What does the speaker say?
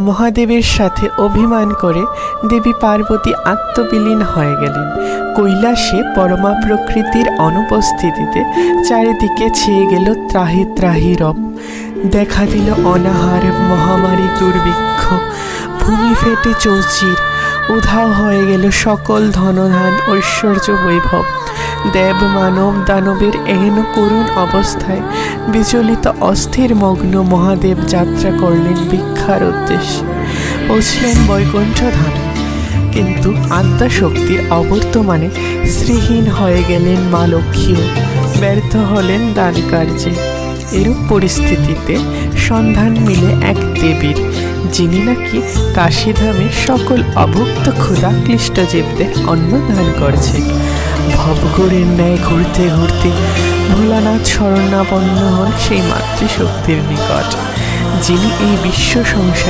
মহাদেবের সাথে অভিমান করে দেবী পার্বতী আত্মবিলীন হয়ে গেলেন। কৈলাসে পরমা প্রকৃতির অনুপস্থিতিতে চারিদিকে ছেয়ে গেল ত্রাহি ত্রাহি রব। দেখা দিল অনাহার মহামারী দুর্ভিক্ষ, ভূমি ফেটে চৌচির, উধাও হয়ে গেল সকল ধনধান ঐশ্বর্য বৈভব। দেব মানব দানবের এহেন করুণ অবস্থায় বিচলিত অস্থির মগ্ন মহাদেব যাত্রা করলেন ভিক্ষার উদ্দেশ্যে। পৌঁছলেন বৈকুণ্ঠ ধামে, কিন্তু আদ্যাশক্তির অবর্তমানে শ্রীহীন হয়ে গেলেন মা লক্ষ্মীও, ব্যর্থ হলেন দান কার্যে। এরূপ পরিস্থিতিতে সন্ধান মিলে এক দেবীর, যিনি নাকি কাশীধামে সকল অভুক্ত ক্ষুধা ক্লিষ্ট জীবদের অন্ন দান করছেন। ভবঘুরের ন্যায় ঘুরতে ঘুরতে ভোলানাথ শরণাপন্ন হন সেই মাতৃশক্তির নিকট, যিনি এই বিশ্ব সংসার